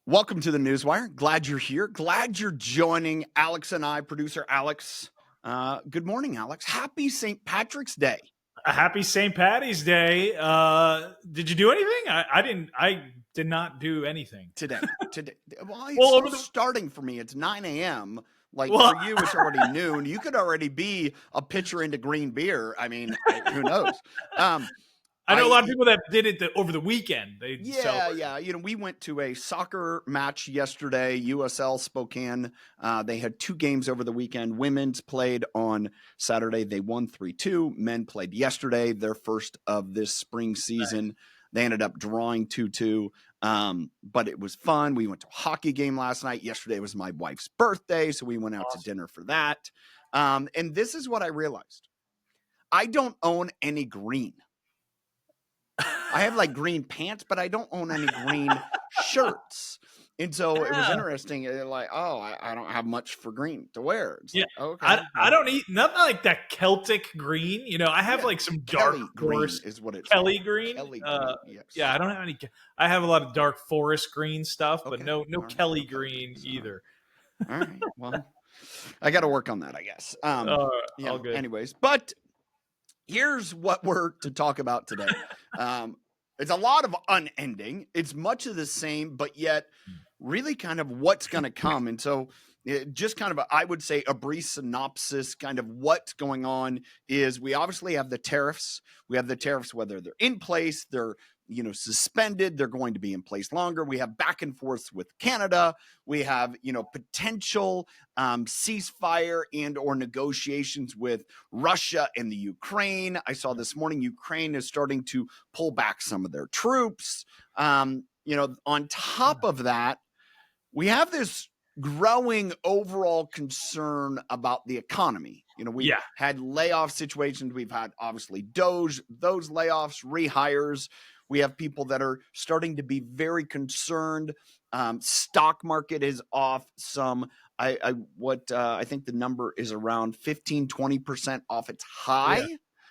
Welcome to the Newswire. Glad you're here. Glad you're joining Alex and I, producer Alex. Good morning, Alex. Happy St. Patrick's Day. A happy St. Patty's Day. Did you do anything? I didn't. I did not do anything Today. Well, it's Well, still starting for me. It's 9 a.m. Like Well- for you, it's already noon. You could already be a pitcher into green beer. I mean, who knows? I know a lot of people that did it over the weekend. Yeah. We went to a soccer match yesterday, USL Spokane. They had two games over the weekend. Women's played on Saturday. They won 3-2. Men played yesterday, their first of this spring season. Right. They ended up drawing 2-2. But it was fun. We went to a hockey game last night. Yesterday was my wife's birthday, so we went out to dinner for that. And this is what I realized. I don't own any green. I have like green pants, but I don't own any green shirts. And so it was interesting. Like, I don't have much for green to wear. It's like, okay. I don't eat nothing like that Celtic green. I have like some dark Kelly forest green is what it's Kelly called. green. Kelly green, yes. Yeah, I don't have any. I have a lot of dark forest green stuff, but no right. Kelly green either. All right. Well, I got to work on that, I guess. All good. Anyways, but here's what we're to talk about today. It's a lot of unending. It's much of the same, but yet really kind of what's going to come. And so just kind of, I would say, a brief synopsis, kind of what's going on is we obviously have the tariffs. We have the tariffs, whether they're in place, they're suspended, they're going to be in place longer. We have back and forth with Canada. We have, potential ceasefire and or negotiations with Russia and the Ukraine. I saw this morning, Ukraine is starting to pull back some of their troops. On top of that, we have this growing overall concern about the economy. We've had layoff situations. We've had obviously those layoffs, rehires. We have people that are starting to be very concerned. Stock market is off some. I think the number is around 15-20% off its high.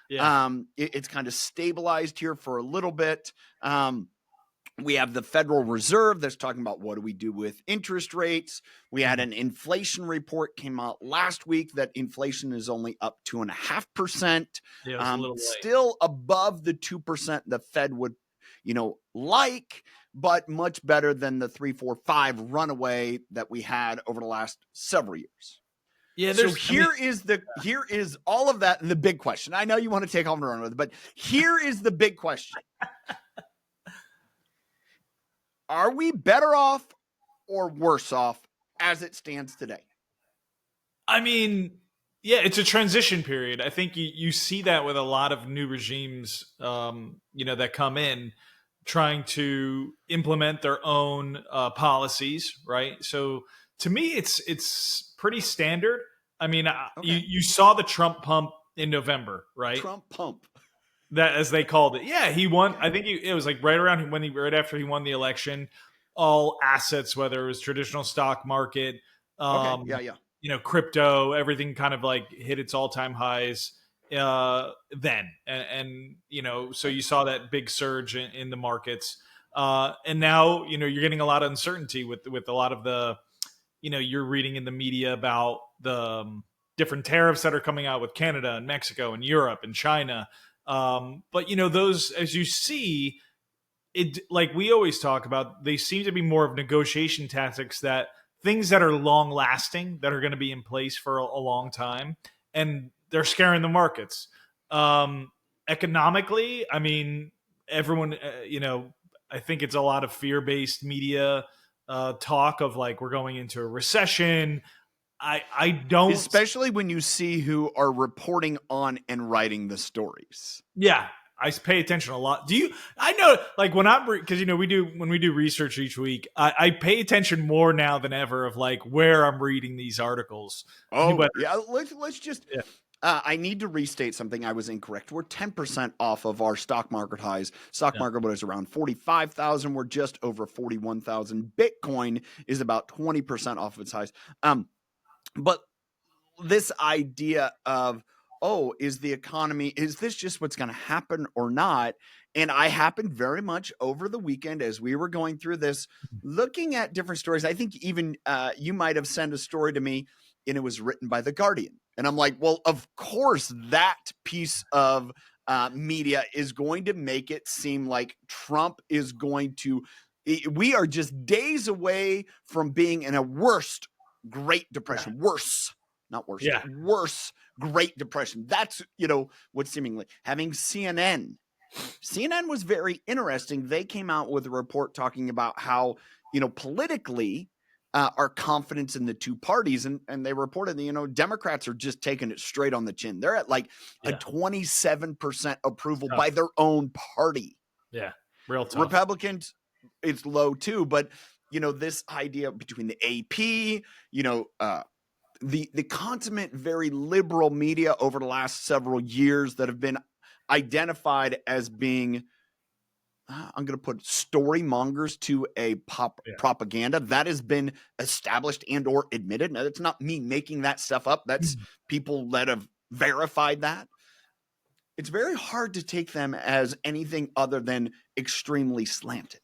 Yeah. It's kind of stabilized here for a little bit. We have the Federal Reserve that's talking about what do we do with interest rates. We had an inflation report came out last week that inflation is only up 2.5%. Still above the 2% the Fed would, like, but much better than the 3, 4, 5 runaway that we had over the last several years. Yeah. So here is all of that. And the big question. I know you want to take off and run with it, but here is the big question. Are we better off or worse off as it stands today? I mean, yeah, it's a transition period. I think you see that with a lot of new regimes, that come in trying to implement their own policies, right? So to me, it's pretty standard. I mean, you saw the Trump pump in November, right? Trump pump. That, as they called it. Yeah, he won. I think it was like right after he won the election, all assets, whether it was traditional stock market, crypto, everything kind of like hit its all-time highs then. And so you saw that big surge in the markets. And now, you're getting a lot of uncertainty with a lot of the, you're reading in the media about the different tariffs that are coming out with Canada and Mexico and Europe and China. But those, as you see it, like we always talk about, they seem to be more of negotiation tactics, that things that are long lasting, that are going to be in place for a long time, and they're scaring the markets. Economically, I mean, everyone, I think it's a lot of fear-based media talk of like, we're going into a recession. I don't, especially when you see who are reporting on and writing the stories. Yeah, I pay attention a lot. I know, like because when we do research each week, I pay attention more now than ever of like where I'm reading these articles. Let's just. Yeah. I need to restate something. I was incorrect. We're 10% off of our stock market highs. Stock market was around 45,000. We're just over 41,000. Bitcoin is about 20% off of its highs. But this idea of, oh, is this just what's going to happen or not? And I happened very much over the weekend as we were going through this, looking at different stories. I think even you might have sent a story to me and it was written by The Guardian. And I'm like, well, of course, that piece of media is going to make it seem like Trump is going to, we are just days away from being in a worst Great Depression, worse, not worse, Yeah. worse Great Depression. That's, what seemingly having CNN was very interesting. They came out with a report talking about how, politically, our confidence in the two parties, and they reported that, Democrats are just taking it straight on the chin. They're at like a 27% approval by their own party. Yeah, real tough. Republicans, it's low too, but this idea between the AP, the consummate, very liberal media over the last several years that have been identified as being, I'm going to put story mongers to a propaganda that has been established and or admitted. Now, that's not me making that stuff up. That's people that have verified that. It's very hard to take them as anything other than extremely slanted.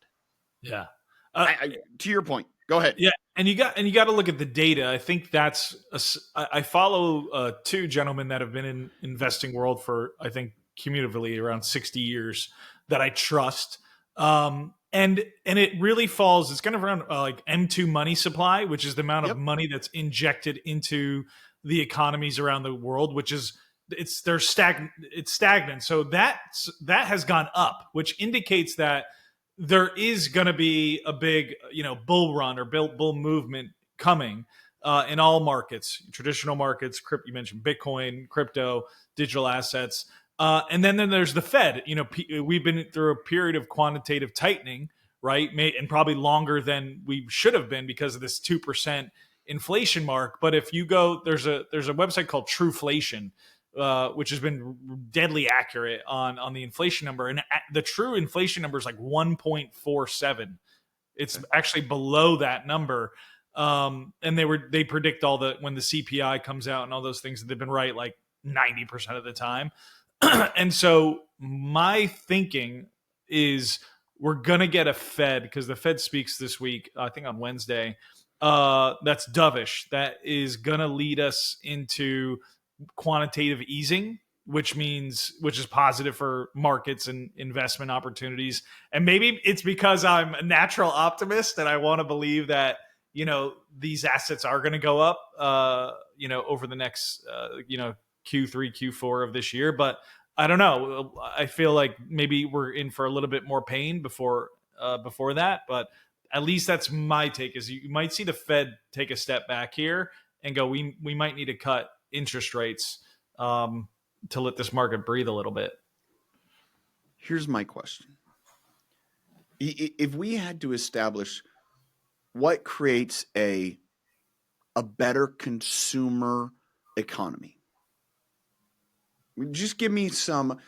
Yeah. To your point, go ahead. Yeah, and you got to look at the data. I think I follow two gentlemen that have been in investing world for, I think, cumulatively around 60 years that I trust. And it really falls. It's kind of around like M2 money supply, which is the amount of money that's injected into the economies around the world, which is it's stagnant. So that has gone up, which indicates that there is going to be a big, bull run or bull movement coming in all markets, traditional markets. You mentioned Bitcoin, crypto, digital assets. And then there's the Fed. We've been through a period of quantitative tightening, right? And probably longer than we should have been because of this 2% inflation mark. But if you go, there's a website called Trueflation, which has been deadly accurate on the inflation number. And the true inflation number is like 1.47. It's actually below that number. And they predict when the CPI comes out and all those things, that they've been right like 90% of the time. And so my thinking is we're going to get a Fed, because the Fed speaks this week, I think on Wednesday, that's dovish. That is going to lead us into quantitative easing, which is positive for markets and investment opportunities. And maybe it's because I'm a natural optimist and I want to believe that, these assets are going to go up, over the next, Q3, Q4 of this year. But I don't know. I feel like maybe we're in for a little bit more pain before that. But at least that's my take, is you might see the Fed take a step back here and go, we might need to cut interest rates to let this market breathe a little bit. Here's my question. If we had to establish what creates a better consumer economy, just give me some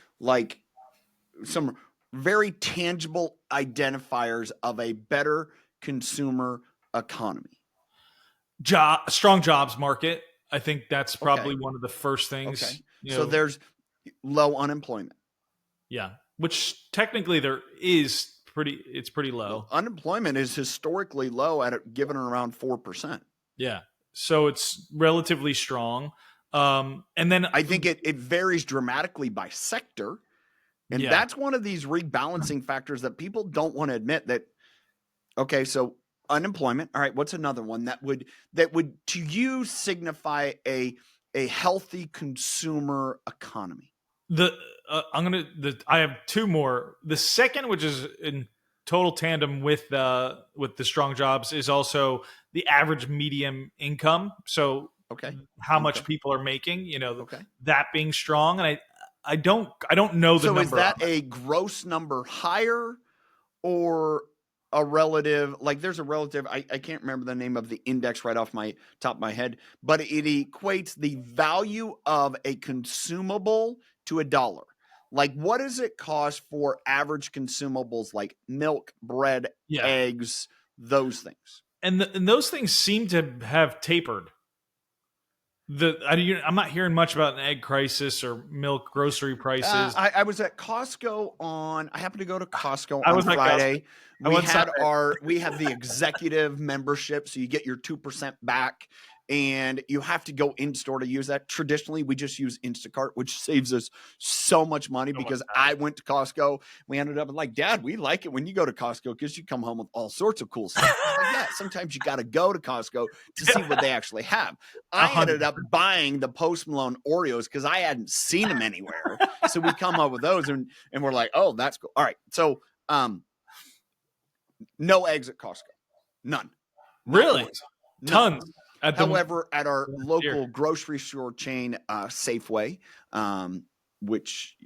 very tangible identifiers of a better consumer economy. Strong jobs market. I think that's probably one of the first things. Okay. So there's low unemployment. Yeah. Which technically it's pretty low. Well, unemployment is historically low given around 4%. Yeah. So it's relatively strong. And then I think it varies dramatically by sector. And that's one of these rebalancing factors that people don't want to admit that. Okay. So unemployment. All right. What's another one that would to you signify a healthy consumer economy? I have two more. The second, which is in total tandem with the strong jobs, is also the average medium income. So how much people are making, that being strong. And I don't know the number. So is that a gross number higher or a relative? Like there's a relative, I can't remember the name of the index right off my top of my head, but it equates the value of a consumable to $1. Like what does it cost for average consumables like milk, bread, eggs, those things? And those things seem to have tapered. I'm not hearing much about an egg crisis or milk grocery prices. I was at Costco I happened to go to Costco I on was at Costco. Friday. I went Sunday. We have the executive membership, so you get your 2% back, and you have to go in store to use that. Traditionally, we just use Instacart, which saves us so much money because I went to Costco. We ended up like, Dad, we like it when you go to Costco because you come home with all sorts of cool stuff. Like, yeah, sometimes you got to go to Costco to see what they actually have. I ended up buying the Post Malone Oreos because I hadn't seen them anywhere. So we come up with those and we're like, oh, that's cool. All right. So no eggs at Costco. None. Really? None. Tons. However, at our local grocery store chain, Safeway, which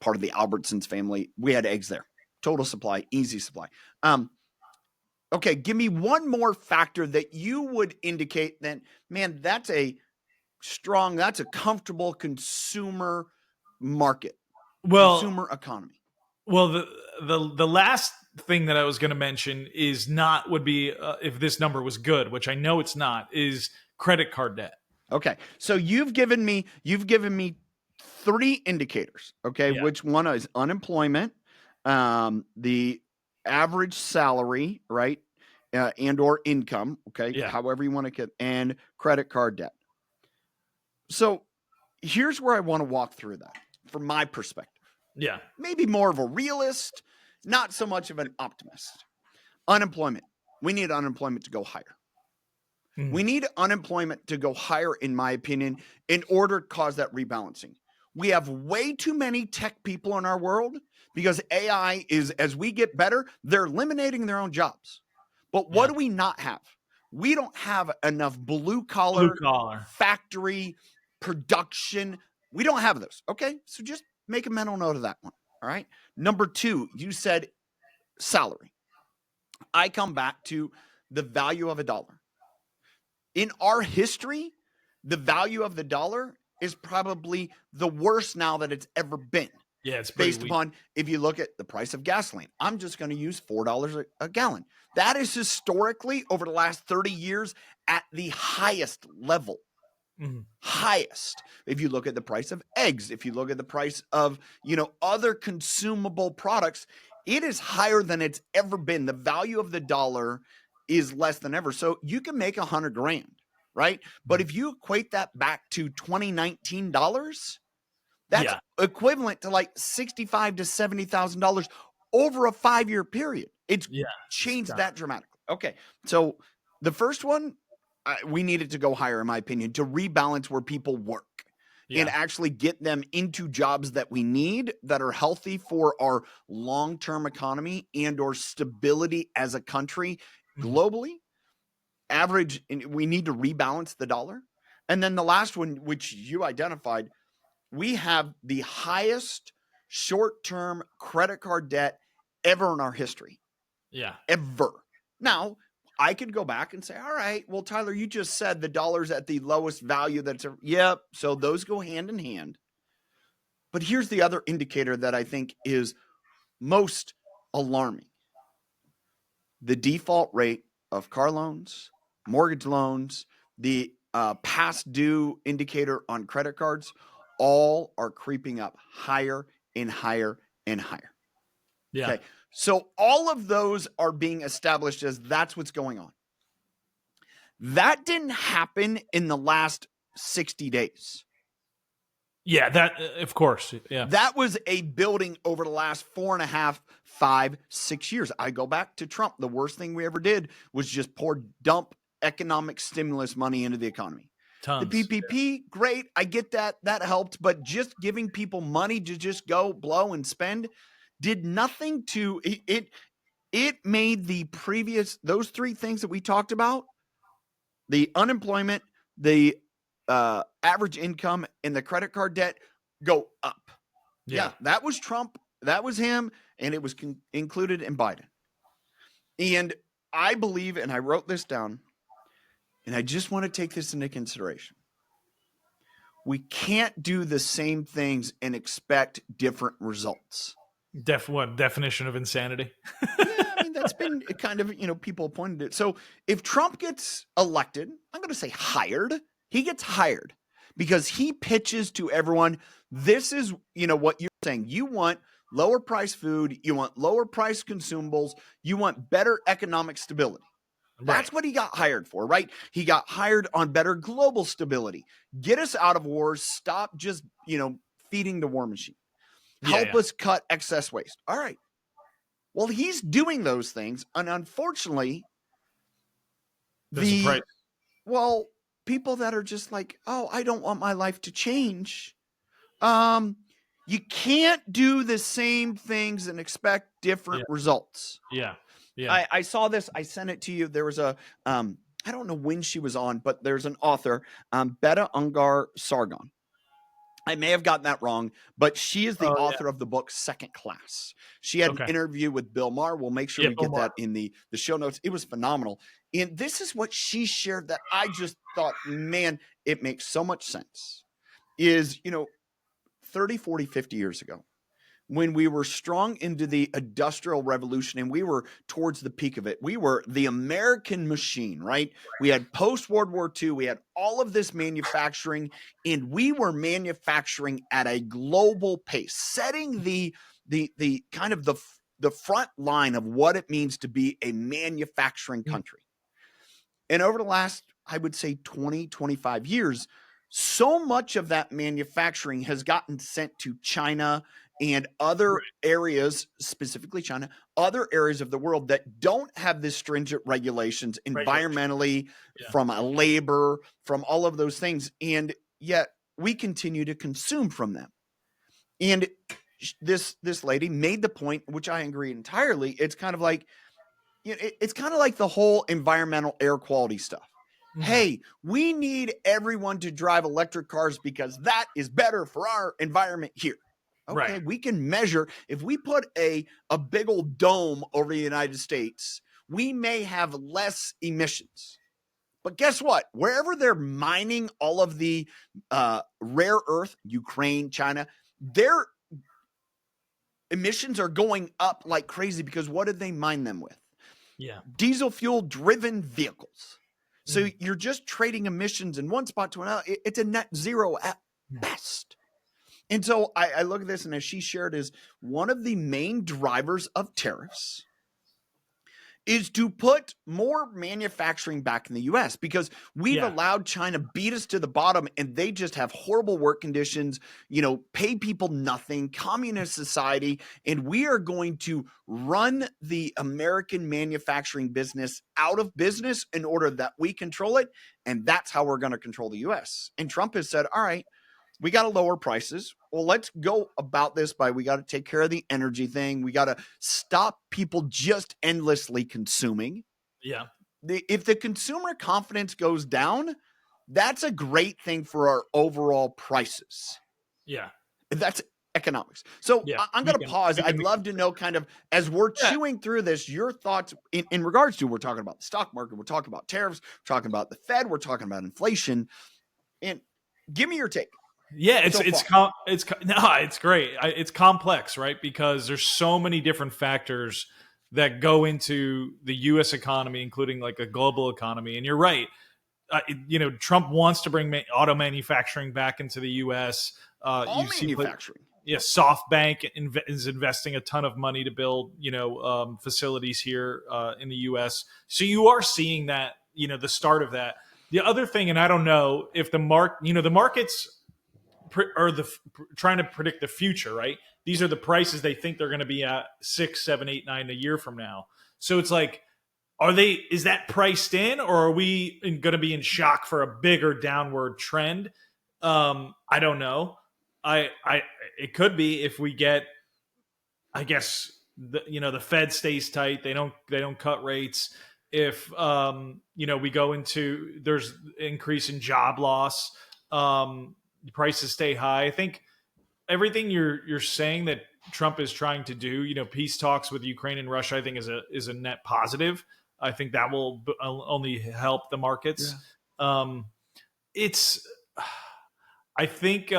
part of the Albertsons family, we had eggs there. Total supply, easy supply. Okay, give me one more factor that you would indicate that, man, that's a comfortable consumer market, consumer economy. Well, the last thing that I was going to mention would be if this number was good, which I know it's not, is credit card debt. Okay, so you've given me 3 indicators. Okay, Yeah. which one is unemployment, the average salary, right, and or income. Okay, Yeah. however you want to get, and credit card debt. So here's where I want to walk through that from my perspective. Yeah. Maybe more of a realist, not so much of an optimist. Unemployment. We need unemployment to go higher. We need unemployment to go higher, in my opinion, in order to cause that rebalancing. We have way too many tech people in our world because AI is, as we get better, they're eliminating their own jobs. But what do we not have? We don't have enough blue collar factory production. We don't have those. Okay, so just make a mental note of that one. All right. Number 2, you said salary. I come back to the value of a dollar. In our history, the value of the dollar is probably the worst now that it's ever been. Yeah, it's based upon, if you look at the price of gasoline. I'm just going to use $4 a gallon. That is historically, over the last 30 years, at the highest level. Highest. If you look at the price of eggs, if you look at the price of, other consumable products, it is higher than it's ever been. The value of the dollar is less than ever. So you can make $100,000, right? But if you equate that back to 2019 dollars, that's equivalent to like $65,000 to $70,000 over a 5-year period. It's changed that dramatically. Okay, so the first one, we need it to go higher, in my opinion, to rebalance where people work and actually get them into jobs that we need, that are healthy for our long-term economy and or stability as a country globally. Average, we need to rebalance the dollar. And then the last one, which you identified, we have the highest short-term credit card debt ever in our history. Yeah. Ever. Now, I could go back and say, all right, well, Tyler, you just said the dollar's at the lowest value that's ever. Yep. So those go hand in hand. But here's the other indicator that I think is most alarming. The default rate of car loans, mortgage loans, the past due indicator on credit cards, all are creeping up higher and higher and higher. Yeah. Okay. So all of those are being established as that's what's going on. That didn't happen in the last 60 days. Yeah, that, of course. Yeah. That was a building over the last 4.5, 5, 6 years. I go back to Trump. The worst thing we ever did was just dump economic stimulus money into the economy. Tons. The PPP, great. I get that. That helped. But just giving people money to just go blow and spend did nothing to it. It made those 3 things that we talked about, the unemployment, the average income, and the credit card debt, go up. Yeah, that was Trump. That was him. And it was included in Biden. And I believe, and I wrote this down, and I just want to take this into consideration. We can't do the same things and expect different results. What definition of insanity? Yeah, I mean, that's been kind of, people pointed it. So if Trump gets elected, I'm going to say hired, he gets hired. because he pitches to everyone. This is, what you're saying. You want lower price food. You want lower price consumables. You want better economic stability. That's what he got hired for, right? He got hired on better global stability. Get us out of wars. Stop just, feeding the war machine. Help us cut excess waste. All right. Well, he's doing those things. And unfortunately, people that are just like, oh, I don't want my life to change. You can't do the same things and expect different results. Yeah. I saw this. I sent it to you. There was I don't know when she was on, but there's an author, Beta Ungar Sargon. I may have gotten that wrong, but she is the author of the book Second Class. She had an interview with Bill Maher. We'll make sure we get that in the show notes. It was phenomenal. And this is what she shared that I just thought, man, it makes so much sense. Is, 30, 40, 50 years ago, when we were strong into the Industrial Revolution and we were towards the peak of it, we were the American machine, right? We had post-World War II, we had all of this manufacturing, and we were manufacturing at a global pace, setting the kind of the front line of what it means to be a manufacturing country. And over the last, I would say 20, 25 years, so much of that manufacturing has gotten sent to China and other areas, specifically China, other areas of the world that don't have this stringent regulations environmentally, from a labor, from all of those things. And yet we continue to consume from them. And this lady made the point, which I agree entirely. It's kind of like, it's kind of like the whole environmental air quality stuff. Mm-hmm. Hey, we need everyone to drive electric cars because that is better for our environment here. Okay, we can measure. If we put a big old dome over the United States, we may have less emissions. But guess what? Wherever they're mining all of the rare earth, Ukraine, China, their emissions are going up like crazy because what did they mine them with? Yeah. Diesel fuel driven vehicles. So you're just trading emissions in one spot to another. It's a net zero at best. And so I look at this, and as she shared, is one of the main drivers of tariffs is to put more manufacturing back in the U.S. because we've allowed China beat us to the bottom, and they just have horrible work conditions, pay people nothing, communist society, and we are going to run the American manufacturing business out of business in order that we control it, and that's how we're going to control the U.S. And Trump has said, all right, we got to lower prices. Well, let's go about this by we got to take care of the energy thing. We got to stop people just endlessly consuming. Yeah. If the consumer confidence goes down, that's a great thing for our overall prices. Yeah. That's economics. So I'm going to pause. I'd love to know kind of, as we're chewing through this, your thoughts in regards to, we're talking about the stock market, we're talking about tariffs, we're talking about the Fed, we're talking about inflation, and give me your take. Yeah, it's great. It's complex, right? Because there's so many different factors that go into the U.S. economy, including like a global economy. And you're right. Trump wants to bring auto manufacturing back into the U.S. All manufacturing. SoftBank is investing a ton of money to build, facilities here in the U.S. So you are seeing that, the start of that. The other thing, and I don't know if the markets are trying to predict the future, right? These are the prices they think they're going to be at 6, 7, 8, 9 a year from now. So it's like, is that priced in, or are we going to be in shock for a bigger downward trend? I don't know. It could be if we get, I guess, the Fed stays tight. They don't cut rates. If, we go into, there's increase in job loss, prices stay high. I think everything you're saying that Trump is trying to do, peace talks with Ukraine and Russia, I think is a net positive. I think that will only help the markets. Yeah. I think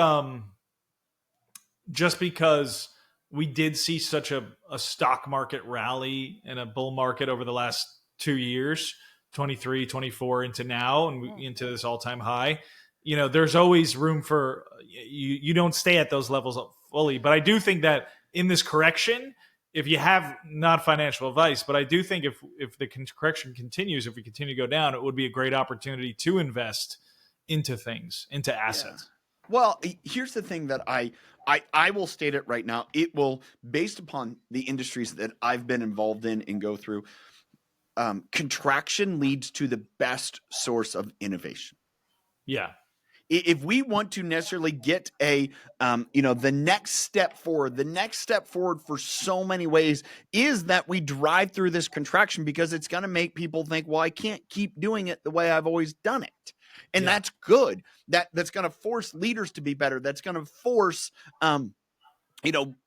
just because we did see such a stock market rally and a bull market over the last 2 years, 23, 24 into now, and into this all-time high, there's always room for you don't stay at those levels fully. But I do think that in this correction, if you have not financial advice, but I do think if the correction continues, if we continue to go down, it would be a great opportunity to invest into things, into assets. Yeah. Well, here's the thing that I will state it right now. It will, based upon the industries that I've been involved in and go through, contraction leads to the best source of innovation. Yeah. If we want to necessarily get the next step forward for so many ways is that we drive through this contraction, because it's going to make people think, well, I can't keep doing it the way I've always done it. And that's good. That's going to force leaders to be better. That's going to force,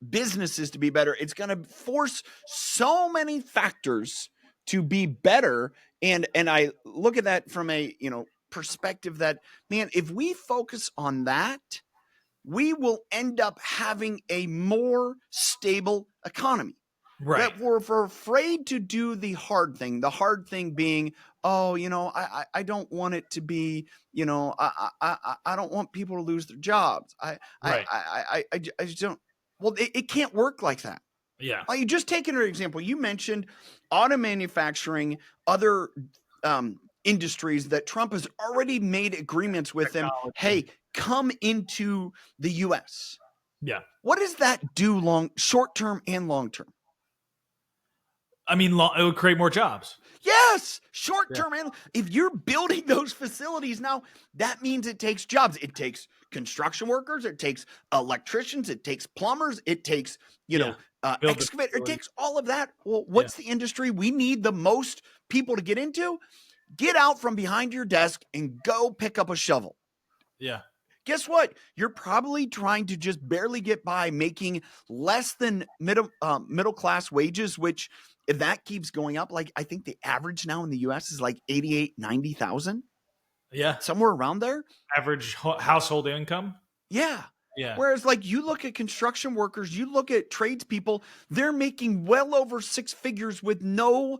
businesses to be better. It's going to force so many factors to be better. And I look at that from a, perspective that, man, if we focus on that, we will end up having a more stable economy. Right. That we're afraid to do the hard thing being, I don't want it to be, I don't want people to lose their jobs. I just don't. Well, it can't work like that. Yeah. Like, you just take an example. You mentioned auto manufacturing, other industries that Trump has already made agreements with them. Hey, come into the U.S. Yeah. What does that do short term and long term? I mean, it would create more jobs. Yes, short term. And if you're building those facilities now, that means it takes jobs. It takes construction workers. It takes electricians. It takes plumbers. It takes, excavator. It takes all of that. Well, what's the industry we need the most people to get into? Get out from behind your desk and go pick up a shovel. Yeah. Guess what? You're probably trying to just barely get by, making less than middle class wages, which, if that keeps going up, like, I think the average now in the U.S. is like 88, 90,000. Yeah. Somewhere around there. Average household income. Yeah. Yeah. Whereas, like, you look at construction workers, you look at tradespeople, they're making well over six figures with no,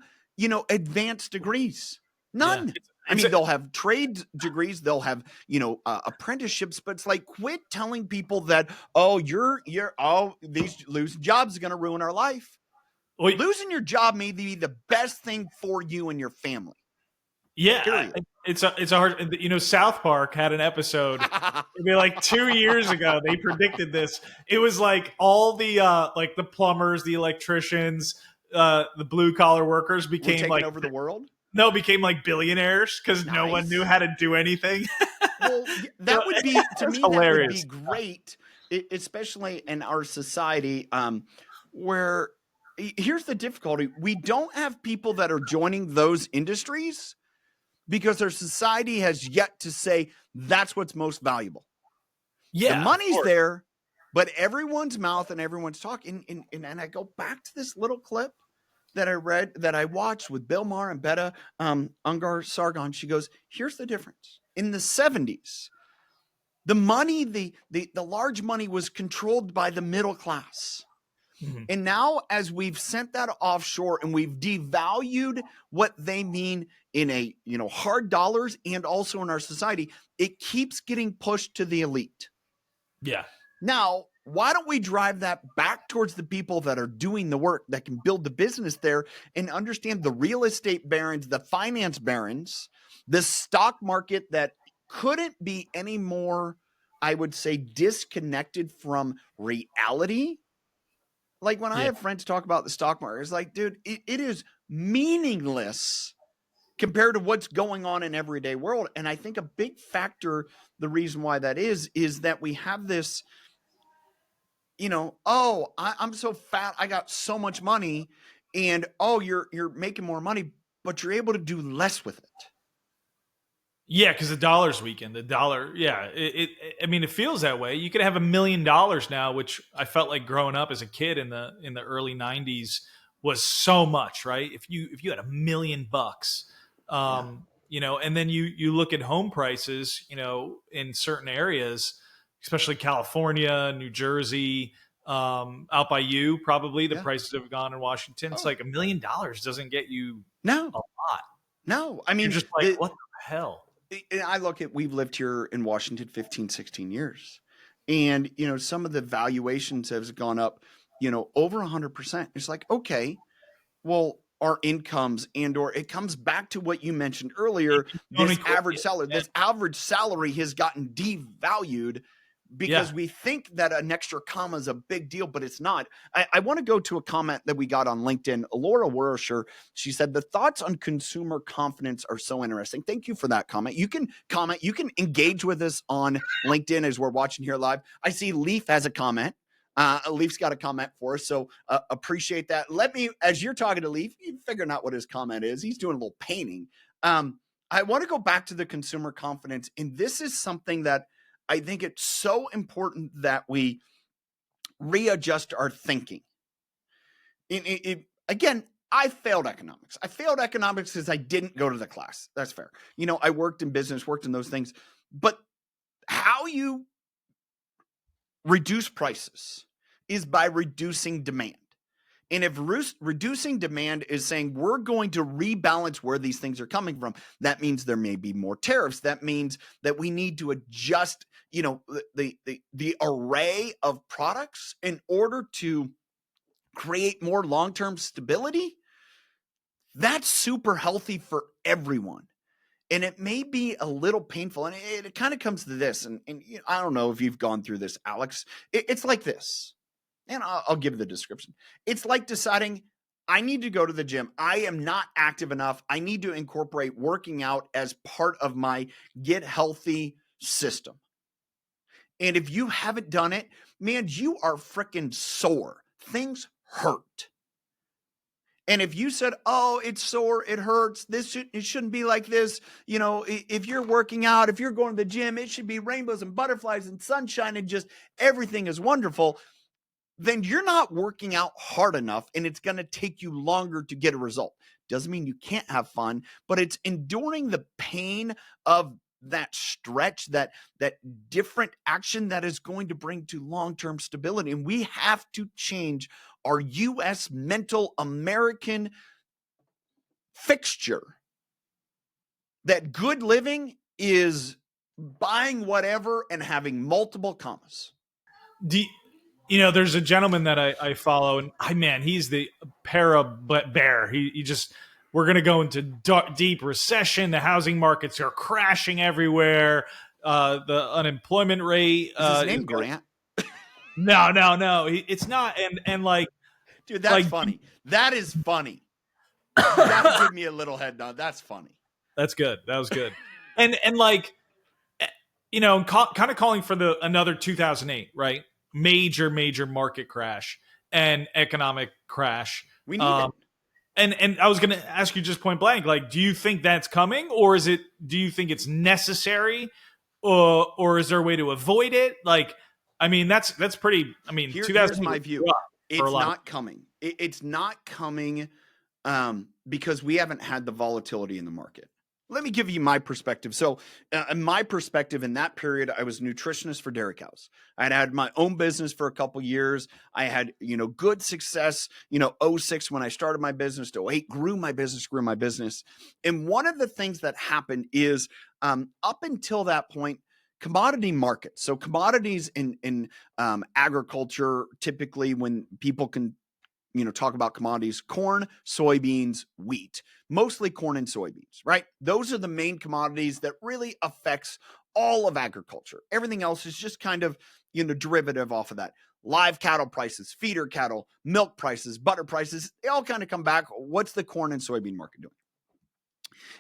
advanced degrees. None. Yeah. They'll have trade degrees, they'll have, apprenticeships, but it's like, quit telling people that, these losing jobs are going to ruin our life. Well, losing your job may be the best thing for you and your family. Yeah. It's a hard, South Park had an episode maybe like 2 years ago. They predicted this. It was like all the, the plumbers, the electricians, the blue collar workers became like over the world. No, became like billionaires because no one knew how to do anything. Well, that would be, to me, hilarious. That would be great, especially in our society, where, here's the difficulty. We don't have people that are joining those industries because our society has yet to say that's what's most valuable. Yeah, the money's there, but everyone's mouth and everyone's talking. And I go back to this little clip that I watched with Bill Maher and Betta Ungar Sargon. She goes, here's the difference. In the 70s, the money, the large money was controlled by the middle class. Mm-hmm. And now, as we've sent that offshore and we've devalued what they mean in a, hard dollars and also in our society, it keeps getting pushed to the elite. Yeah. Now, why don't we drive that back towards the people that are doing the work, that can build the business there and understand the real estate barons, the finance barons, the stock market that couldn't be any more, I would say, disconnected from reality. Like, when I have friends talk about the stock market, it's like, dude, it is meaningless compared to what's going on in everyday world. And I think a big factor, the reason why that is that we have this, I'm so fat, I got so much money, and you're making more money, but you're able to do less with it. Yeah, because the dollar's weakened. The dollar, it feels that way. You could have $1 million now, which I felt like growing up as a kid in the early '90s was so much, right? If you had $1 million, and then you look at home prices, in certain areas, especially California, New Jersey, out by you, probably the prices have gone in Washington. It's like $1 million doesn't get you a lot. No, you're just like, what the hell? And I look at, we've lived here in Washington 15, 16 years. And, some of the valuations have gone up, over 100%. It's like, okay, well, our incomes or it comes back to what you mentioned earlier, Don't this equate average it, salary, man. this average salary has gotten devalued Yeah. because we think that an extra comma is a big deal, but it's not. I want to go to a comment that we got on LinkedIn. Laura Wersher, she said, the thoughts on consumer confidence are so interesting. Thank you for that comment. You can comment, you can engage with us on LinkedIn as we're watching here live. I see Leaf has a comment. Leaf's got a comment for us, so appreciate that. Let me, as you're talking to Leaf, you figuring out what his comment is. He's doing a little painting. I want to go back to the consumer confidence, and this is something that I think it's so important that we readjust our thinking. Again, I failed economics. I failed economics because I didn't go to the class. That's fair. I worked in business, worked in those things, but how you reduce prices is by reducing demand. And if reducing demand is saying we're going to rebalance where these things are coming from, that means there may be more tariffs. That means that we need to adjust, the array of products in order to create more long-term stability. That's super healthy for everyone. And it may be a little painful. And it kind of comes to this. And I don't know if you've gone through this, Alex. It's like this. And I'll give the description. It's like deciding I need to go to the gym. I am not active enough. I need to incorporate working out as part of my get healthy system. And if you haven't done it, man, you are freaking sore. Things hurt. And if you said, oh, it's sore, it hurts, it shouldn't be like this. If you're working out, if you're going to the gym, it should be rainbows and butterflies and sunshine and just everything is wonderful. Then you're not working out hard enough, and it's going to take you longer to get a result. Doesn't mean you can't have fun, but it's enduring the pain of that stretch, that different action that is going to bring to long-term stability. And we have to change our U.S. mental American fixture that good living is buying whatever and having multiple commas. There's a gentleman that I follow, and he's the para bear. He just, we're going to go into deep recession. The housing markets are crashing everywhere. The unemployment rate. Is his name Grant? No. It's not. And like, dude, that's funny. That is funny. You have to give me a little head nod. That's funny. That's good. That was good. and like, kind of calling for another 2008, right? Major market crash and economic crash. We need it. And I was going to ask you just point blank, like, do you think that's coming, or do you think it's necessary, or is there a way to avoid it? Like, that's pretty. Here's my view. It's not coming. It's not coming because we haven't had the volatility in the market. Let me give you my perspective. So my perspective in that period, I was a nutritionist for dairy cows. I'd had my own business for a couple years. I had, good success, 06 when I started my business, to 08, grew my business. And one of the things that happened is up until that point, commodity markets. So commodities in agriculture, typically when people can talk about commodities, corn, soybeans, wheat, mostly corn and soybeans, right? Those are the main commodities that really affects all of agriculture. Everything else is just kind of, derivative off of that. Live cattle prices, feeder cattle, milk prices, butter prices, they all kind of come back. What's the corn and soybean market doing?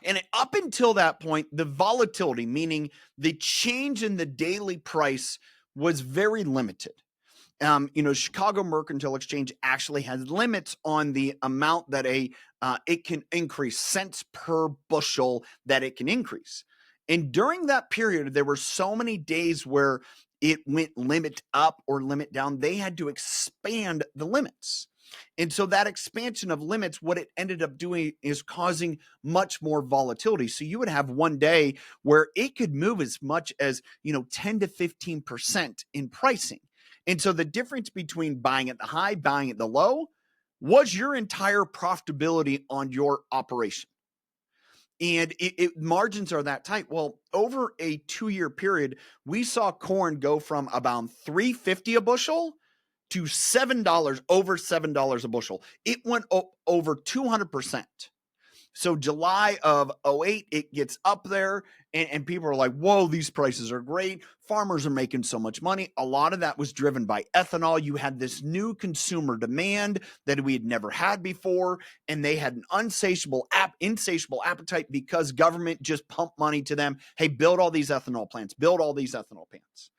And up until that point, the volatility, meaning the change in the daily price, was very limited. Chicago Mercantile Exchange actually has limits on the amount that it can increase, cents per bushel that it can increase. And during that period, there were so many days where it went limit up or limit down. They had to expand the limits. And so that expansion of limits, what it ended up doing is causing much more volatility. So you would have one day where it could move as much as, 10 to 15% in pricing. And so the difference between buying at the high, buying at the low, was your entire profitability on your operation. And margins are that tight. Well, over a 2-year period, we saw corn go from about $3.50 a bushel to $7, over $7 a bushel. It went over 200%. So July of 08, it gets up there, and people are like, whoa, these prices are great. Farmers are making so much money. A lot of that was driven by ethanol. You had this new consumer demand that we had never had before, and they had an insatiable appetite because government just pumped money to them. Hey, build all these ethanol plants, build all these ethanol plants.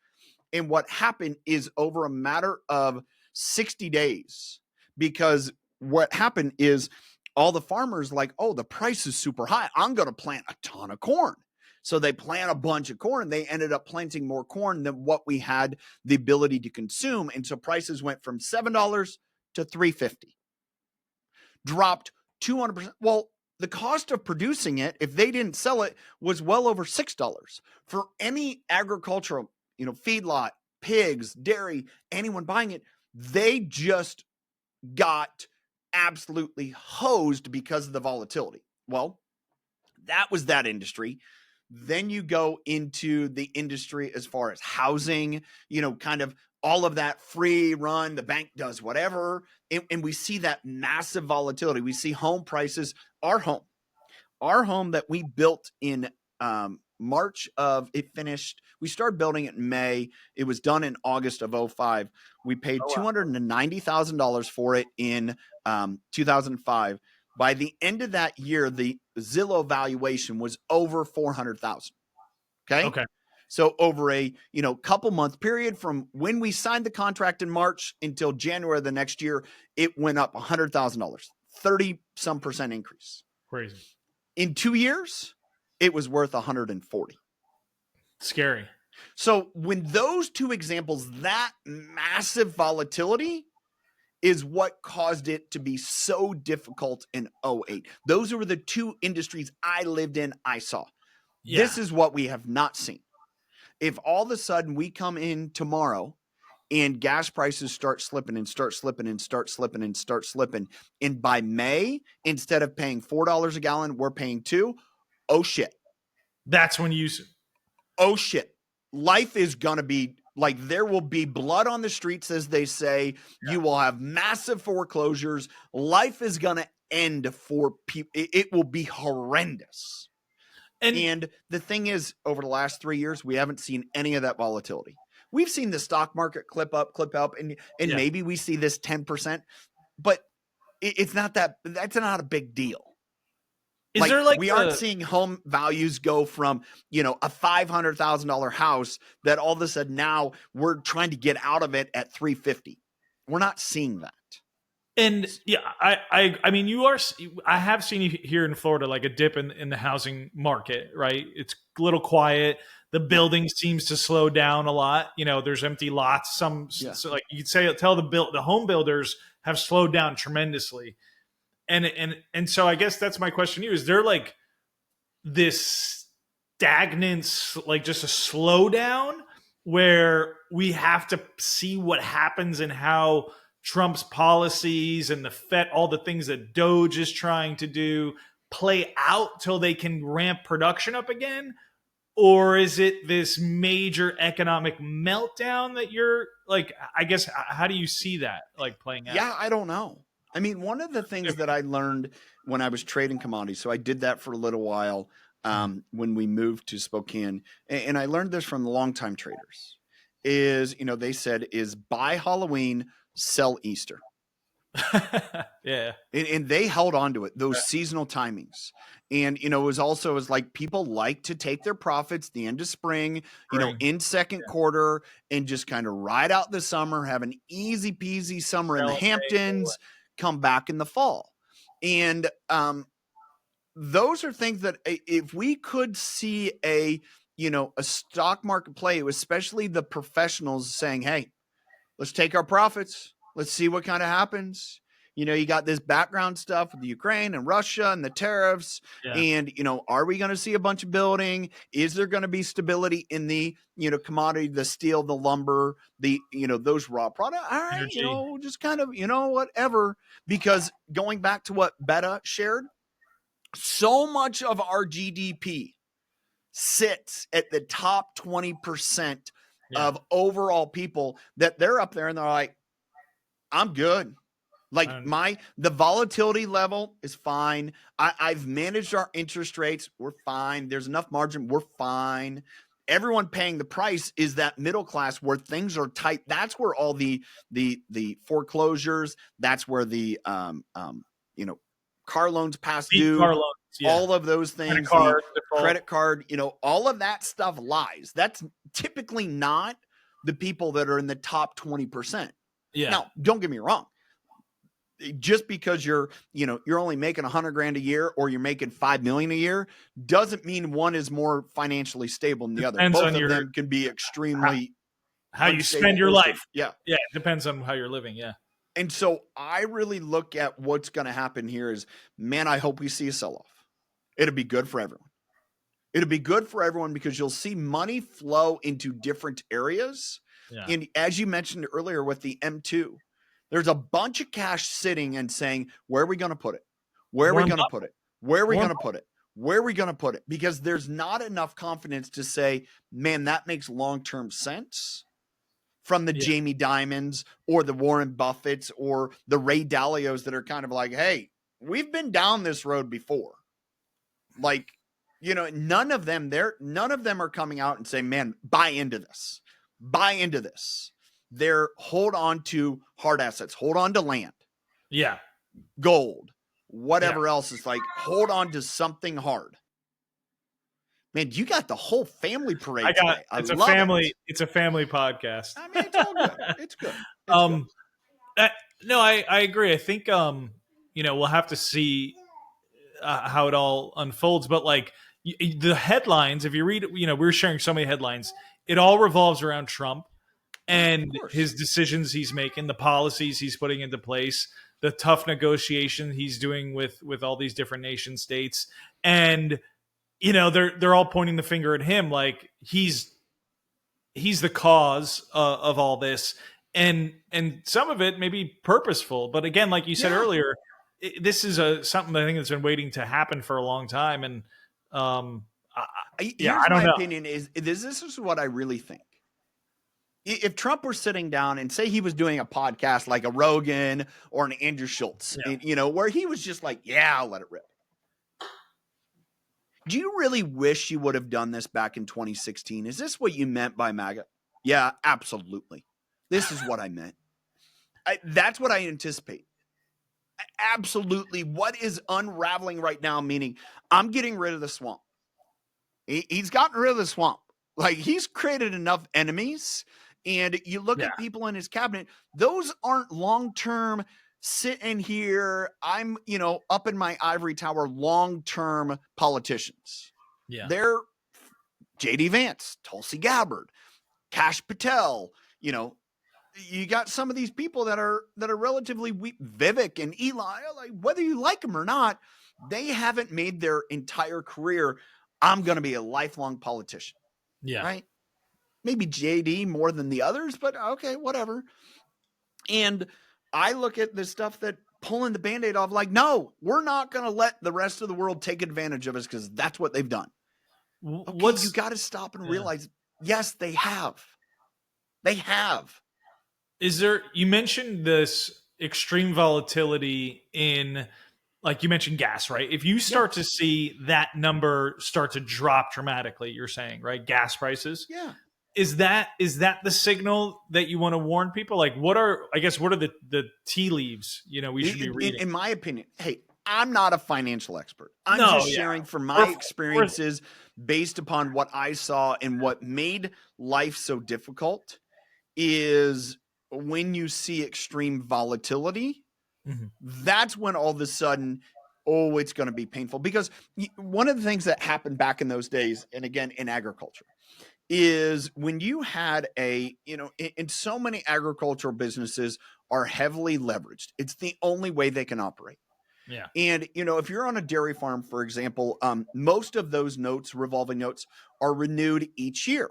And what happened is over a matter of 60 days, because what happened is all the farmers like, oh, the price is super high. I'm going to plant a ton of corn. So they plant a bunch of corn. They ended up planting more corn than what we had the ability to consume. And so prices went from $7 to $3.50. Dropped 200%. Well, the cost of producing it, if they didn't sell it, was well over $6. For any agricultural, feedlot, pigs, dairy, anyone buying it, they just got absolutely hosed because of the volatility. Well, that was that industry. Then you go into the industry as far as housing, kind of all of that free run, the bank does whatever. And we see that massive volatility. We see home prices, our home that we built in March of, it finished, we started building it in May. It was done in August of 05. We paid $290,000 for it in 2005. By the end of that year, the Zillow valuation was over $400,000. Okay. So over a couple month period from when we signed the contract in March until January of the next year, it went up $100,000, 30% increase. Crazy. In 2 years, it was worth 140. Scary. So when those two examples, that massive volatility is what caused it to be so difficult in 08. Those were the two industries I lived in, I saw. Yeah. This is what we have not seen. If all of a sudden we come in tomorrow and gas prices start slipping and start slipping and start slipping and start slipping, and by May, instead of paying $4 a gallon, we're paying $2, oh shit. That's when oh shit. Life is going to be like, there will be blood on the streets, as they say. Yeah. You will have massive foreclosures. Life is going to end for people. It will be horrendous. And the thing is, over the last 3 years, we haven't seen any of that volatility. We've seen the stock market clip up, and maybe we see this 10%, but it's not that's not a big deal. Is there we aren't seeing home values go from, a $500,000 house that all of a sudden now we're trying to get out of it at $350. We're not seeing that. And yeah, I mean, I have seen here in Florida, like a dip in the housing market, right? It's a little quiet. The building seems to slow down a lot. There's empty lots. So like you could tell the home builders have slowed down tremendously. And so I guess that's my question to you. Is there like this stagnant, like just a slowdown where we have to see what happens and how Trump's policies and the Fed, all the things that Doge is trying to do, play out till they can ramp production up again? Or is it this major economic meltdown that you're like, I guess, how do you see that like playing out? Yeah, I don't know. I mean, one of the things that I learned when I was trading commodities, so I did that for a little while when we moved to Spokane, and I learned this from the longtime traders, is, they said, is buy Halloween, sell Easter. Yeah. And they held on to it, those seasonal timings. And, it was like people like to take their profits the end of spring, in second quarter, and just kind of ride out the summer, have an easy peasy summer in the Hamptons, come back in the fall. And those are things that if we could see a stock market play, especially the professionals saying, hey, let's take our profits. Let's see what kind of happens. You got this background stuff with the Ukraine and Russia and the tariffs. Yeah. And, are we going to see a bunch of building? Is there going to be stability in the, commodity, the steel, the lumber, the, those raw products? All right, just kind of, whatever. Because going back to what Betta shared, So much of our GDP sits at the top 20% of overall people that they're up there and they're like, I'm good. Like the volatility level is fine. I've managed our interest rates. We're fine. There's enough margin. We're fine. Everyone paying the price is that middle class where things are tight. That's where all the foreclosures, that's where the car loans past due, car loans, all of those things, credit card, all of that stuff lies. That's typically not the people that are in the top 20%. Yeah. Now, don't get me wrong. Just because you're only making $100,000 a year or you're making $5 million a year doesn't mean one is more financially stable than the other. Both of them can be extremely how you spend your life. Yeah. It depends on how you're living. Yeah. And so I really look at what's going to happen here is, man, I hope we see a sell-off. It'll be good for everyone. It'll be good for everyone because you'll see money flow into different areas. Yeah. And as you mentioned earlier with the M2, there's a bunch of cash sitting and saying, where are we going to put it? Where are we going to put it? Where are we going to put it? Where are we going to put it? Because there's not enough confidence to say, man, that makes long-term sense from the Jamie Dimons or the Warren Buffetts or the Ray Dalios that are kind of like, hey, we've been down this road before. Like, none of them are coming out and saying, man, buy into this. Buy into this. They're hold on to hard assets, hold on to land. Yeah. Gold, whatever else is like, hold on to something hard. Man, you got the whole family parade today. It's a family. It's a family podcast. I mean, it's all good. It's good. No, I agree. I think we'll have to see how it all unfolds. But like the headlines, if you read, we're sharing so many headlines. It all revolves around Trump and his decisions he's making, the policies he's putting into place, the tough negotiation he's doing with all these different nation states, and they're all pointing the finger at him, like he's the cause of all this, and some of it may be purposeful, but again, like you said earlier, this is something I think that's been waiting to happen for a long time, and I don't know. Opinion is this is what I really think. If Trump were sitting down and say he was doing a podcast like a Rogan or an Andrew Schultz, where he was just like, I'll let it rip. Do you really wish you would have done this back in 2016? Is this what you meant by MAGA? Yeah, absolutely. This is what I meant. That's what I anticipate. Absolutely. What is unraveling right now, meaning I'm getting rid of the swamp. He's gotten rid of the swamp. Like, he's created enough enemies. And you look at people in his cabinet, those aren't long-term sitting here, I'm, up in my ivory tower, long-term politicians. Yeah. They're J.D. Vance, Tulsi Gabbard, Kash Patel, you got some of these people that are relatively weak, Vivek and Eli, like whether you like them or not, they haven't made their entire career, I'm going to be a lifelong politician. Yeah. Right? Maybe JD more than the others, but okay, whatever. And I look at this stuff that pulling the Band-Aid off, like, no, we're not going to let the rest of the world take advantage of us because that's what they've done. Okay, you got to stop and realize, yes, they have. They have. You mentioned this extreme volatility in, like you mentioned gas, right? If you start to see that number start to drop dramatically, you're saying, right? Gas prices. Yeah. Is that the signal that you want to warn people? Like, what are the tea leaves, we should be reading? In my opinion, hey, I'm not a financial expert. I'm just sharing from my experiences based upon what I saw, and what made life so difficult is when you see extreme volatility, that's when all of a sudden, it's going to be painful. Because one of the things that happened back in those days, and again, in agriculture, is when you had in so many agricultural businesses are heavily leveraged. It's the only way they can operate. Yeah. And, if you're on a dairy farm, for example, most of those notes, revolving notes, are renewed each year.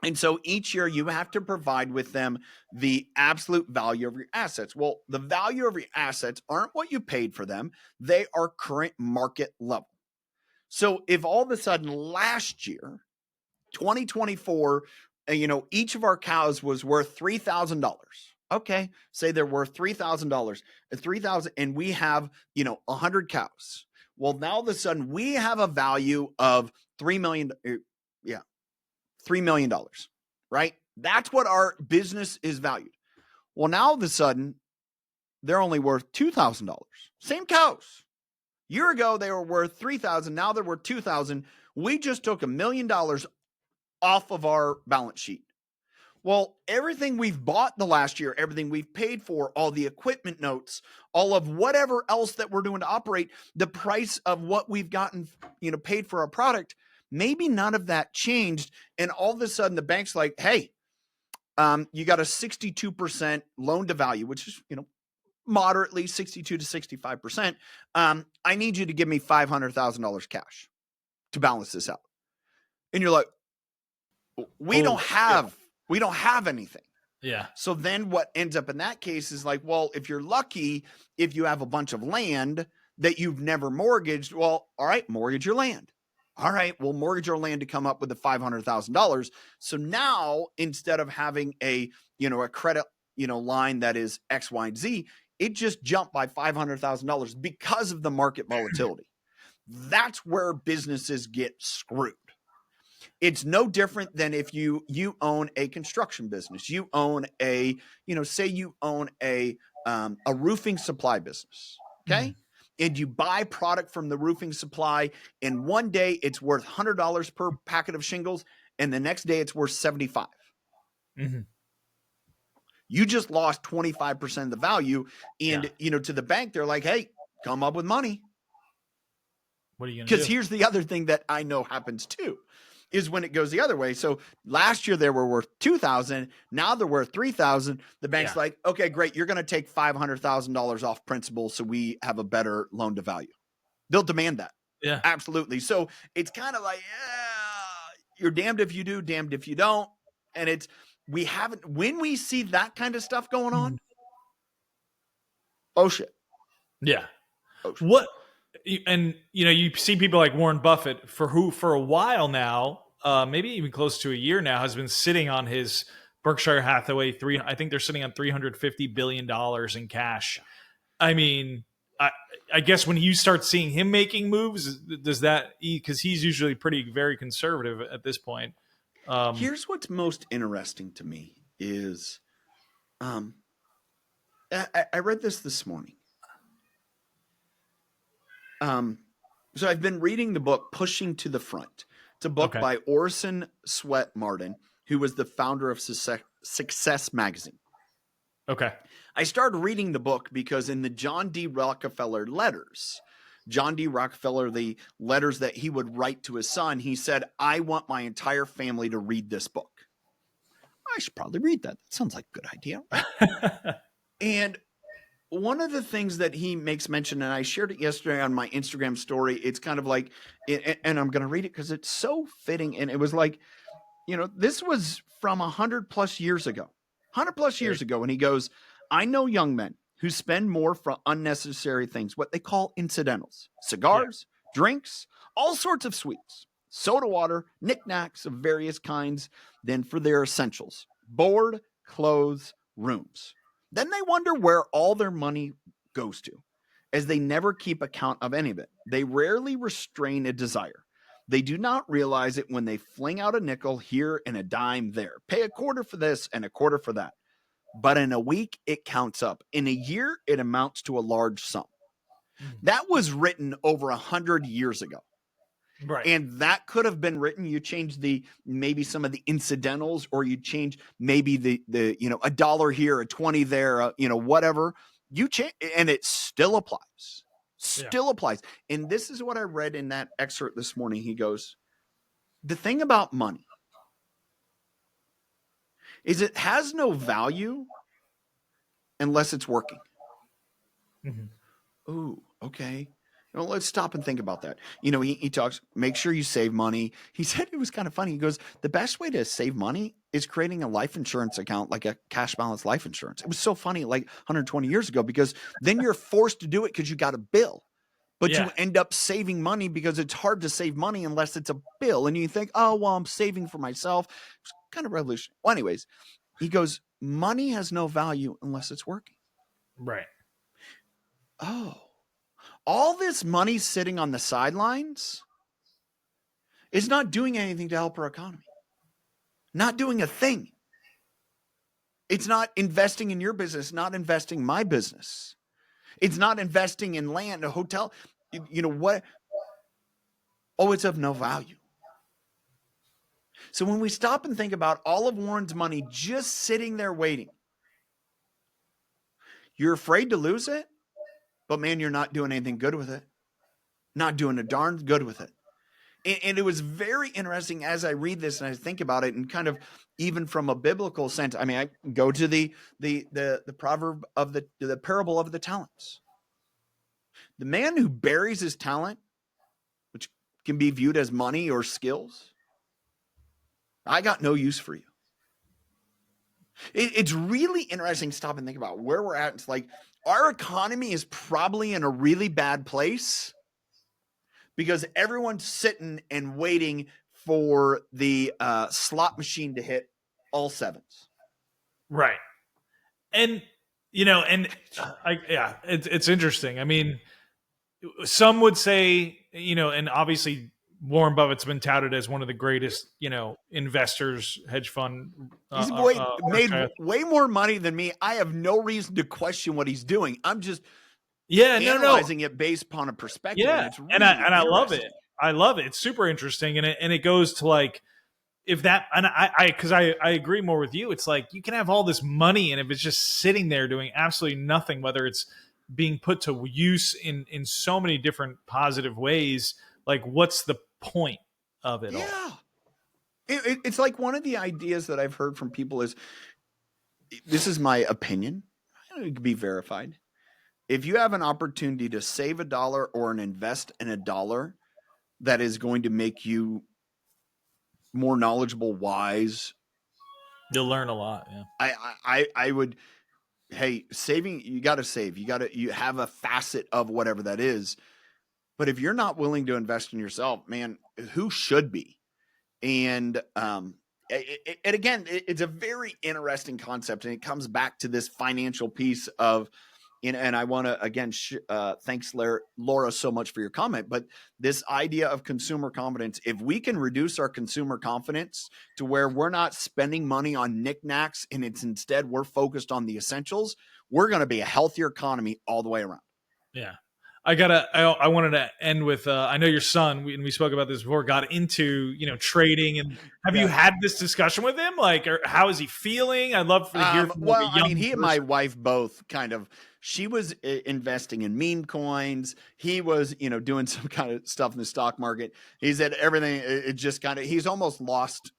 And so each year you have to provide with them the absolute value of your assets. Well, the value of your assets aren't what you paid for them. They are current market level. So if all of a sudden last year, 2024, each of our cows was worth $3,000. Okay, say they're worth $3,000, 3,000, and we have 100 cows. Well, now all of a sudden we have a value of $3 million. Yeah, $3 million, right? That's what our business is valued. Well, now all of a sudden they're only worth $2,000. Same cows. Year ago they were worth $3,000. Now they're worth $2,000. We just took $1 million off of our balance sheet. Well, everything we've bought the last year, everything we've paid for, all the equipment notes, all of whatever else that we're doing to operate, the price of what we've gotten, paid for our product, maybe none of that changed. And all of a sudden the bank's like, hey, you got a 62% loan to value, which is, moderately 62 to 65%. I need you to give me $500,000 cash to balance this out. And you're like, we don't have anything. Yeah. So then what ends up in that case is like, well, if you're lucky, if you have a bunch of land that you've never mortgaged, well, all right, mortgage your land. All right, we'll mortgage our land to come up with the $500,000. So now instead of having a credit, line that is X, Y, and Z, it just jumped by $500,000 because of the market volatility. That's where businesses get screwed. It's no different than if you own a construction business. You own say you own a roofing supply business. Okay. Mm-hmm. And you buy product from the roofing supply, and one day it's worth $100 per packet of shingles, and the next day it's worth $75. Mm-hmm. You just lost 25% of the value. And, to the bank, they're like, hey, come up with money. What are you going to do? Because here's the other thing that I know happens too, is when it goes the other way. So last year they were worth $2,000. Now they're worth $3,000. The bank's like, okay, great. You're going to take $500,000 off principal, so we have a better loan to value. They'll demand that. Yeah, absolutely. So it's kind of like, you're damned if you do, damned if you don't. And when we see that kind of stuff going on, oh shit. Yeah. Oh, shit. What? And you see people like Warren Buffett, for a while now, maybe even close to a year now, has been sitting on his Berkshire Hathaway I think they're sitting on $350 billion in cash. I mean, I guess when you start seeing him making moves, does that, because he's usually very conservative at this point. Here's what's most interesting to me is, I read this morning. So I've been reading the book Pushing to the Front. It's a book by Orson Swett Martin, who was the founder of Success Magazine. Okay. I started reading the book because in the John D. Rockefeller letters, the letters that he would write to his son, he said, I want my entire family to read this book. I should probably read that. That sounds like a good idea. Right? And one of the things that he makes mention, and I shared it yesterday on my Instagram story, it's kind of like, and I'm going to read it because it's so fitting. And it was like, this was from 100+ years ago. And he goes, I know young men who spend more for unnecessary things, what they call incidentals, cigars, drinks, all sorts of sweets, soda water, knickknacks of various kinds, than for their essentials, board, clothes, rooms. Then they wonder where all their money goes to, as they never keep account of any of it. They rarely restrain a desire. They do not realize it when they fling out a nickel here and a dime there. Pay a quarter for this and a quarter for that. But in a week, it counts up. In a year, it amounts to a large sum. That was written over 100 years ago. Right. And that could have been written. You change maybe some of the incidentals, or you change maybe the a dollar here, a 20 there, whatever. You change, and it still applies. Applies. And this is what I read in that excerpt this morning. He goes, the thing about money is it has no value unless it's working. Mm-hmm. Ooh, okay. Well, let's stop and think about that. He talks, make sure you save money. He said it was kind of funny. He goes, the best way to save money is creating a life insurance account, like a cash balance life insurance. It was so funny, like 120 years ago, because then you're forced to do it because you got a bill. But Yeah. you end up saving money because it's hard to save money unless it's a bill. And you think, oh, well, I'm saving for myself. It's kind of revolutionary. Well, anyways, he goes, money has no value unless it's working. Right. Oh, all this money sitting on the sidelines is not doing anything to help our economy. Not doing a thing. It's not investing in your business, not investing my business. It's not investing in land, a hotel. You know what? Oh, it's of no value. So when we stop and think about all of Warren's money just sitting there waiting, you're afraid to lose it, but man, you're not doing anything good with it. Not doing a darn good with it. And it was very interesting as I read this and I think about it, and kind of even from a biblical sense. I mean, I go to the proverb of the parable of the talents. The man who buries his talent, which can be viewed as money or skills, I got no use for you. It's really interesting to stop and think about where we're at. It's like our economy is probably in a really bad place because everyone's sitting and waiting for the slot machine to hit all sevens. Right. And, it's interesting. I mean, some would say, and obviously Warren Buffett's been touted as one of the greatest, investors, hedge fund. He's made way more money than me. I have no reason to question what he's doing. I'm just analyzing it based upon a perspective. Yeah, And it's really I love it. I love it. It's super interesting, and it goes to like, if that, and because I agree more with you. It's like you can have all this money, and if it's just sitting there doing absolutely nothing, whether it's being put to use in so many different positive ways, like what's the point of it all? It's like one of the ideas that I've heard from people is, this is my opinion, it could be verified. If you have an opportunity to save $1 or an invest in $1 that is going to make you more knowledgeable, wise, you'll learn a lot. Yeah. I would, hey, saving, you got to save. You have a facet of whatever that is. But if you're not willing to invest in yourself, man, who should be? And again, it's a very interesting concept, and it comes back to this financial piece of, and I want to, again, thanks, Laura, so much for your comment, but this idea of consumer confidence, if we can reduce our consumer confidence to where we're not spending money on knickknacks and it's instead we're focused on the essentials, we're going to be a healthier economy all the way around. Yeah. I wanted to end with, I know your son, we spoke about this before, got into, trading, and have you had this discussion with him? Like, or how is he feeling? I'd love to hear from he person. And my wife both kind of, she was investing in meme coins. He was, doing some kind of stuff in the stock market. He said everything, it just kind of, he's almost lost,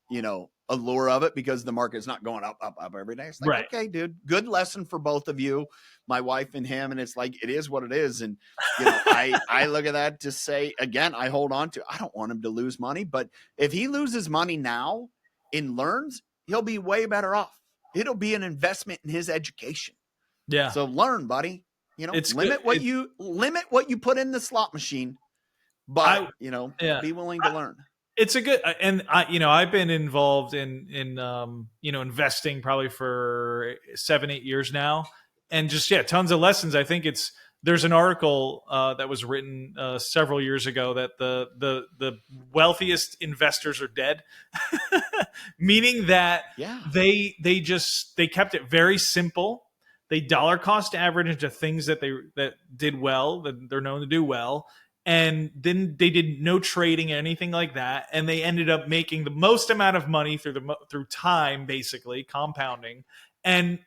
allure of it because the market's not going up every day. It's like, right. Okay, dude, good lesson for both of you, my wife and him. And it's like, it is what it is. And, I look at that to say, again, I hold on to, I don't want him to lose money, but if he loses money now and learns, he'll be way better off. It'll be an investment in his education. Yeah. So learn, buddy, limit what you put in the slot machine, but be willing to learn. It's a good, and I've been involved in investing probably for 7-8 years now, and just tons of lessons. I think there's an article that was written several years ago that the wealthiest investors are dead, meaning that they kept it very simple. They dollar cost average into things that did well, that they're known to do well. And then they did no trading or anything like that, and they ended up making the most amount of money through time, basically compounding. And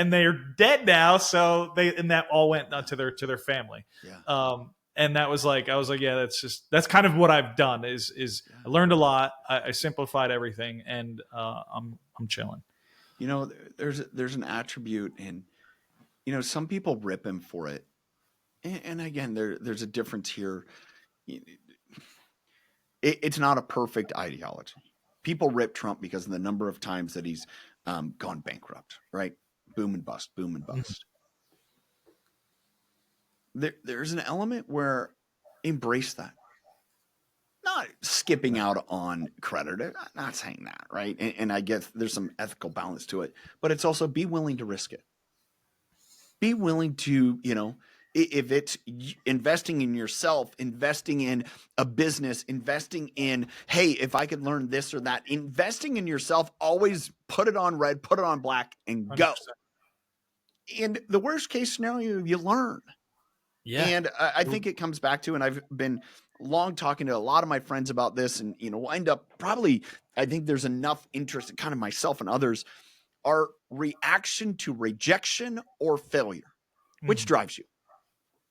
they're dead now, so that all went to their family. Yeah. And that was like, I was like, yeah, that's kind of what I've done. Is I learned a lot. I simplified everything, and I'm chilling. There's an attribute, and some people rip him for it. And again, there's a difference here. It's not a perfect ideology. People rip Trump because of the number of times that he's gone bankrupt, right? Boom and bust, boom and bust. There's an element where embrace that. Not skipping out on credit, not saying that, right? And I guess there's some ethical balance to it, but it's also be willing to risk it. Be willing to, if it's investing in yourself, investing in a business, investing in, hey, if I could learn this or that, investing in yourself, always put it on red, put it on black, and go. 100%. And the worst case scenario, you learn. Yeah. And I think it comes back to, and I've been long talking to a lot of my friends about this, and, we'll end up probably, I think there's enough interest in kind of myself and others, our reaction to rejection or failure. Which drives you?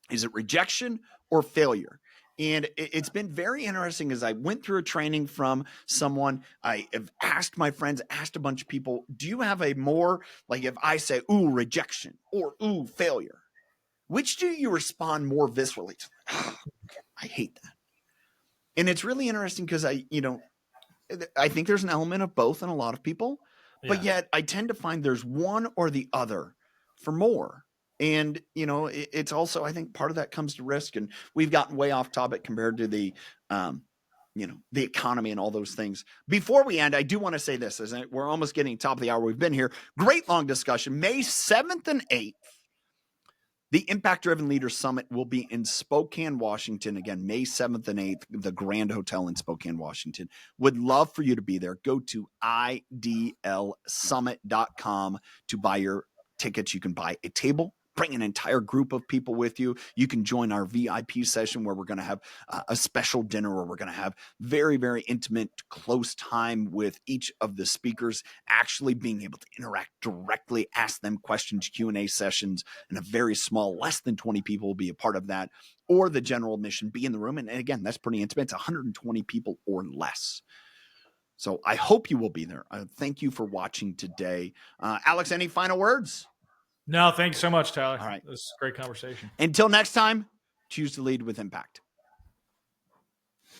Is it rejection or failure? And it's been very interesting as I went through a training from someone. I have asked my friends, asked a bunch of people, do you have a more, like if I say, ooh, rejection or ooh, failure, which do you respond more viscerally to? Oh, I hate that. And it's really interesting because I think there's an element of both in a lot of people, but yet I tend to find there's one or the other for more. And, it's also, I think part of that comes to risk, and we've gotten way off topic compared to the economy and all those things. Before we end, I do want to say this, as we're almost getting top of the hour. We've been here. Great long discussion. May 7th and 8th. The Impact Driven Leaders Summit will be in Spokane, Washington. Again, May 7th and 8th, the Grand Hotel in Spokane, Washington. Would love for you to be there. Go to idlsummit.com to buy your tickets. You can buy a table, bring an entire group of people with you. You can join our VIP session where we're going to have a special dinner, where we're going to have very, very intimate, close time with each of the speakers, actually being able to interact directly, ask them questions, Q&A sessions, and a very small, less than 20 people will be a part of that, or the general admission, be in the room. And again, that's pretty intimate. It's 120 people or less. So I hope you will be there. Thank you for watching today. Alex, any final words? No, thank you so much, Tyler. All right. This is a great conversation. Until next time, choose to lead with impact.